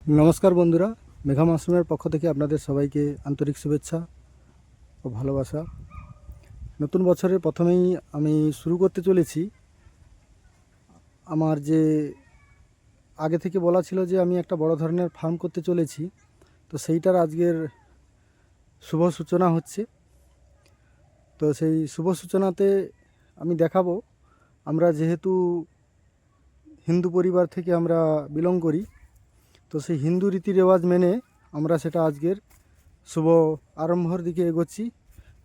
নমস্কার বন্ধুরা, মেঘা মাশরুমের পক্ষ থেকে আপনাদের সবাইকে আন্তরিক শুভেচ্ছা ও ভালোবাসা। নতুন বছরের প্রথমেই আমি শুরু করতে চলেছি আমার যে আগে থেকে বলা ছিল যে আমি একটা বড় ধরনের ফার্ম করতে চলেছি, তো সেইটার আজকের শুভ সূচনা হচ্ছে। তো সেই শুভ সূচনাতে আমি দেখাবো, আমরা যেহেতু হিন্দু পরিবার থেকে আমরা বিলং করি, তো সেই হিন্দু রীতি রেওয়াজ মেনে আমরা সেটা আজকের শুভ আরম্ভর দিকে এগোচ্ছি।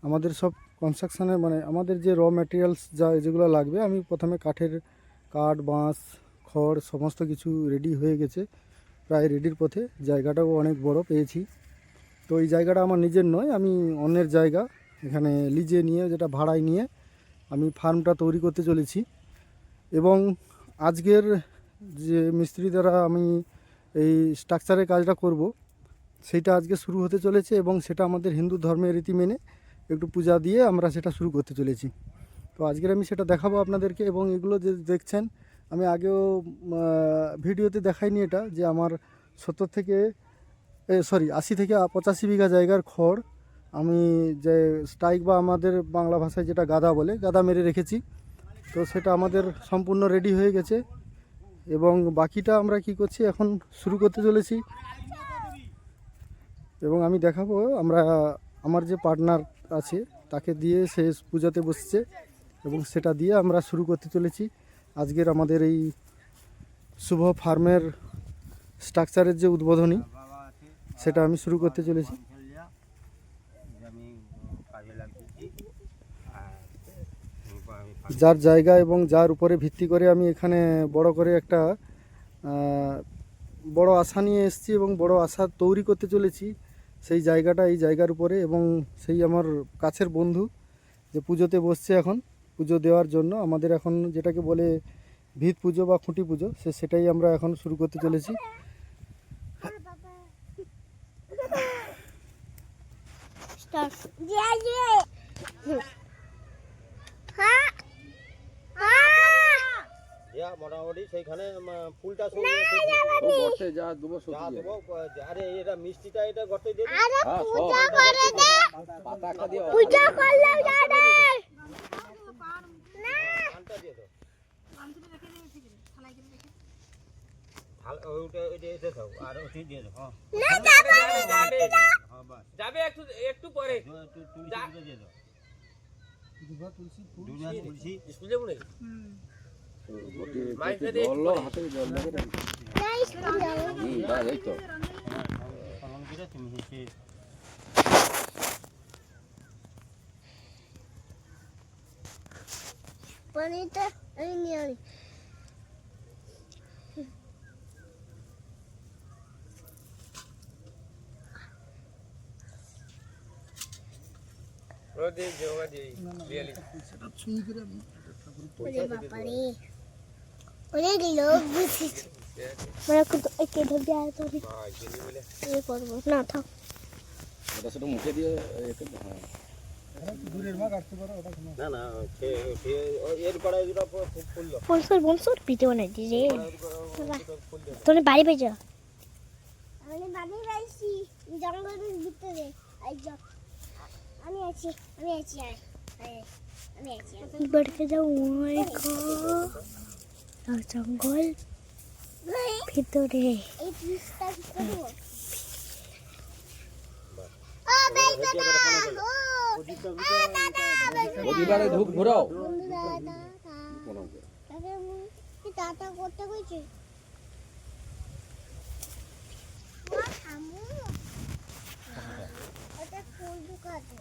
আমাদের সব কনস্ট্রাকশানের আমাদের যে র ম্যাটেরিয়ালস যেগুলো লাগবে, আমি প্রথমে কাঠ, বাঁশ, খড় সমস্ত কিছু রেডি হয়ে গেছে, প্রায় রেডির পথে। জায়গাটাও অনেক বড় পেয়েছি। তো এই জায়গাটা আমার নিজের নয়, আমি অন্যের জায়গা এখানে লিজে নিয়ে, যেটা ভাড়ায় নিয়ে আমি ফার্মটা তৈরি করতে চলেছি। এবং আজকের যে মিস্ত্রি দ্বারা আমি এই স্ট্রাকচারের কাজটা করব, সেইটা আজকে শুরু হতে চলেছে এবং সেটা আমাদের হিন্দু ধর্মের রীতি মেনে একটু পূজা দিয়ে আমরা সেটা শুরু করতে চলেছি। তো আজকের আমি সেটা দেখাবো আপনাদেরকে। এবং এগুলো যে দেখছেন, আমি আগেও ভিডিওতে দেখাইনি এটা, যে আমার 80 থেকে 85 বিঘা জায়গার খড় আমি যে স্ট্রাইক বা আমাদের বাংলা ভাষায় যেটা গাদা বলে, গাদা মেরে রেখেছি। তো সেটা আমাদের সম্পূর্ণ রেডি হয়ে গেছে এবং বাকিটা আমরা কি করছি, এখন শুরু করতে চলেছি। এবং আমি দেখাবো, আমার যে পার্টনার আছে তাকে দিয়ে সে পূজাতে বসছে এবং সেটা দিয়ে আমরা শুরু করতে চলেছি আজকের আমাদের এই শুভ ফার্মের স্ট্রাকচারের যে উদ্বোধনী, সেটা আমি শুরু করতে চলেছি। যার জায়গা এবং যার উপরে ভিত্তি করে আমি এখানে বড় করে একটা বড় আশা নিয়ে এসেছি এবং বড় আশা তৈরি করতে চলেছি সেই জায়গাটা, এই জায়গার উপরে। এবং সেই আমার কাছের বন্ধু যে পুজোতে বসছে এখন পুজো দেওয়ার জন্য, আমাদের এখন যেটাকে বলে ভিত পুজো বা খুঁটি পুজো, সেটাই আমরা এখন শুরু করতে চলেছি। মোটামুটি সেইখানে ফুলটা আরে এটা মিষ্টিটা এটা গর্তে দিয়ে যাবে একটু পরে পানিটা আমি নিয়ে আনি। তোর বাড়ি পেয়েছ? আমি বাড়ি পাইছি জঙ্গলের ভিতরে। আমি আছি বাড়িতে যাও জঙ্গল ভিতরে। ধূপ ঘোরাও টাটা করতে কইছে ফুল ঢুকাতে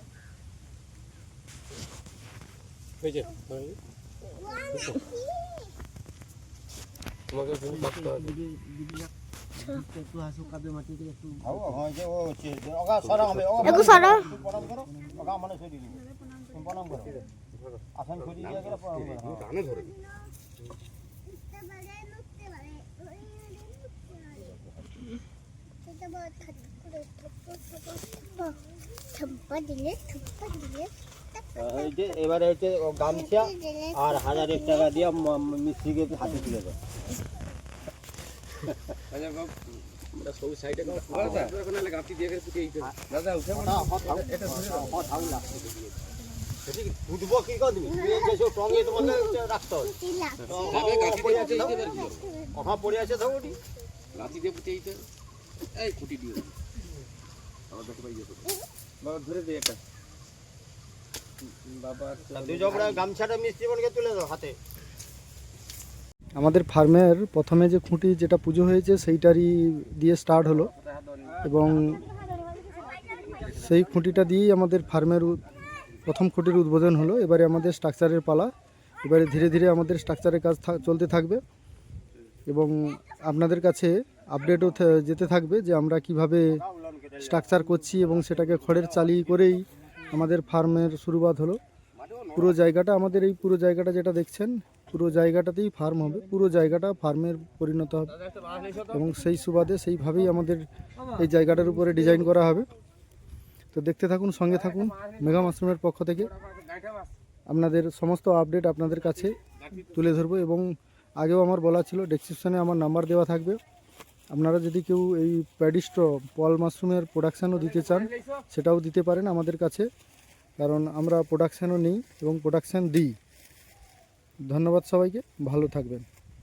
তোমাকে একটু হাসু কাবে মাটি দিয়ে একটু যে ও হচ্ছে ওগা সরা হবে একটু সরা প্রণাম করো ওগা মানে সরি দিবি প্রণাম করো আসন সরি দিয়ে গেলে প্রণাম করো কানে ধরে এবারে হচ্ছে গামছা আর 1000 টাকা দিয়ে মিস্ত্রিকে হাতে তুলে দেয়। উঠবো কি করে তুমি যেসব টঙ্গে তোমাকে রাখতে হবে ওখানে পড়ে আছে ধরো ওটি দুই জবড়া গামছাটা মিস্ত্রি বোনকে তুলে দাও হাতে। আমাদের ফার্মের প্রথমে যে খুঁটি যেটা পুজো হয়েছে সেইটারই দিয়ে স্টার্ট হলো এবং সেই খুঁটিটা দিয়েই আমাদের ফার্মের প্রথম খুঁটির উদ্বোধন হলো। এবারে আমাদের স্ট্রাকচারের পালা, এবারে ধীরে ধীরে আমাদের স্ট্রাকচারের কাজ চলতে থাকবে এবং আপনাদের কাছে আপডেটও যেতে থাকবে যে আমরা কিভাবে স্ট্রাকচার করছি এবং সেটাকে খড়ের চালি করেই আমাদের ফার্মের শুরুয়াত হলো। পুরো জায়গাটা আমাদের এই পুরো জায়গাটা যেটা দেখছেন পুরো জায়গাটাতেই ফার্ম হবে, পুরো জায়গাটা ফার্মের পরিণত হবে এবং সেই সুবাদে সেইভাবেই আমাদের এই জায়গাটার উপরে ডিজাইন করা হবে। তো দেখতে থাকুন, সঙ্গে থাকুন। মেঘা মাশরুমের পক্ষ থেকে আপনাদের সমস্ত আপডেট আপনাদের কাছে তুলে ধরবো এবং আগেও আমার বলা ছিল ডেসক্রিপশানে আমার নাম্বার দেওয়া থাকবে। আপনারা যদি কেউ এই প্যাডিস্ট্র পল মাশরুমের প্রোডাকশানও দিতে চান সেটাও দিতে পারেন আমাদের কাছে, কারণ আমরা প্রোডাকশানও নিই এবং প্রোডাকশান দিই। ধন্যবাদ সবাইকে, ভালো থাকবেন।